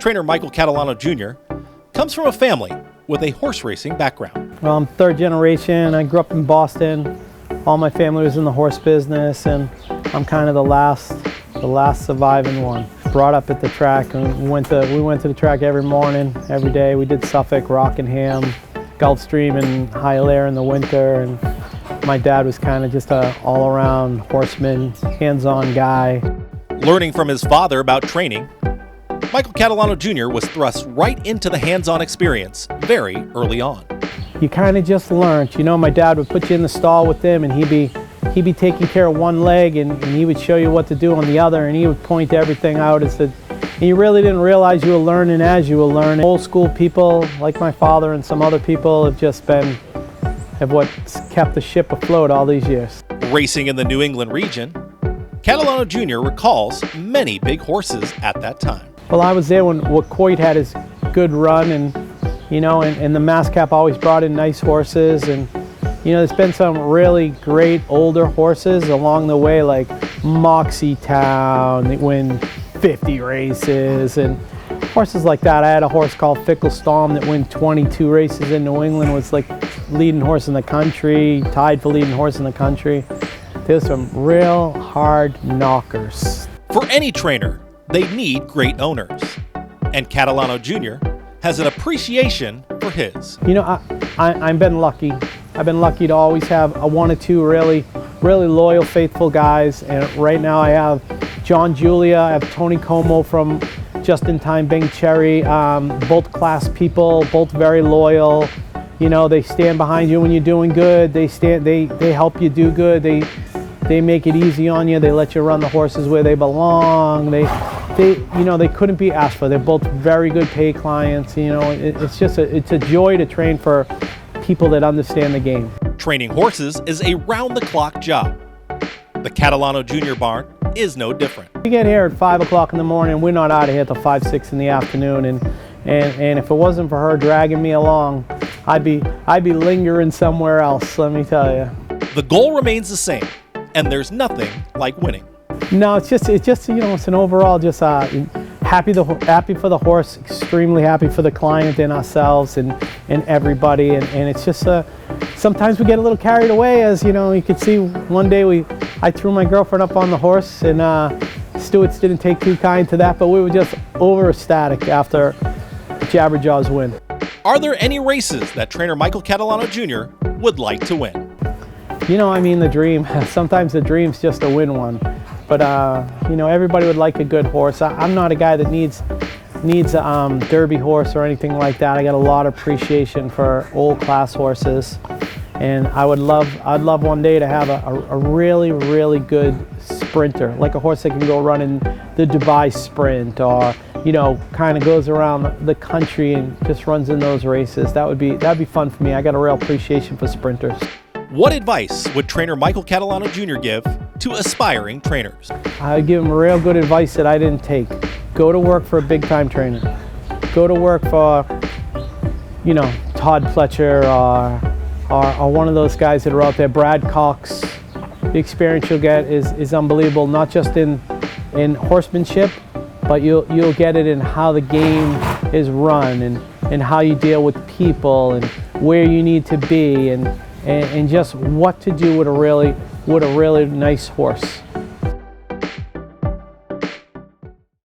Trainer Michael Catalano Jr. comes from a family with a horse racing background. Well, I'm third generation. I grew up in Boston. All my family was in the horse business, and I'm kind of the last surviving one. Brought up at the track, and we went to the track every morning, every day. We did Suffolk, Rockingham, Gulfstream, and Highland in the winter. And my dad was kind of just an all-around horseman, hands-on guy. Learning from his father about training, Michael Catalano Jr. was thrust right into the hands-on experience very early on. You kind of just learned. You know, my dad would put you in the stall with him, and he'd be taking care of one leg, and he would show you what to do on the other, and he would point everything out. And you really didn't realize you were learning as you were learning. Old school people like my father and some other people have what's kept the ship afloat all these years. Racing in the New England region, Catalano Jr. recalls many big horses at that time. Well, I was there when Coit had his good run, and the Mascap always brought in nice horses, and there's been some really great older horses along the way, like Moxie Town, that win 50 races, and horses like that. I had a horse called Fickle Storm that won 22 races in New England, was like leading horse in the country, tied for leading horse in the country. There's some real hard knockers. For any trainer, they need great owners, and Catalano Jr. has an appreciation for his. I've been lucky. I've been lucky to always have one or two really loyal, faithful guys. And right now I have John Julia, I have Tony Como from Just in Time Bing Cherry, both class people, both very loyal. They stand behind you when you're doing good. They help you do good. They make it easy on you. They let you run the horses where they belong. They couldn't be asked for. They're both very good paid clients. It's a joy to train for people that understand the game. Training horses is a round-the-clock job. The Catalano Jr. barn is no different. We get here at 5 o'clock in the morning. We're not out of here till 5, 6 in the afternoon. And if it wasn't for her dragging me along, I'd be lingering somewhere else, let me tell you. The goal remains the same, and there's nothing like winning. No, it's an overall just happy for the horse, extremely happy for the client and ourselves and everybody, and it's just sometimes we get a little carried away, as you could see one day I threw my girlfriend up on the horse, and Stewart's didn't take too kind to that, but we were just over ecstatic after Jabberjaw's win. Are there any races that trainer Michael Catalano Jr. would like to win? The dream. Sometimes the dream's just to win one. But, everybody would like a good horse. I'm not a guy that needs a derby horse or anything like that. I got a lot of appreciation for old class horses. And I'd love one day to have a really, really good sprinter, like a horse that can go run in the Dubai Sprint, or, kind of goes around the country and just runs in those races. That'd be fun for me. I got a real appreciation for sprinters. What advice would trainer Michael Catalano Jr. give to aspiring trainers? I would give him real good advice that I didn't take. Go to work for a big-time trainer. Go to work for, Todd Fletcher or one of those guys that are out there, Brad Cox. The experience you'll get is unbelievable, not just in horsemanship, but you'll get it in how the game is run, and how you deal with people, and where you need to be, and just what to do with a really nice horse.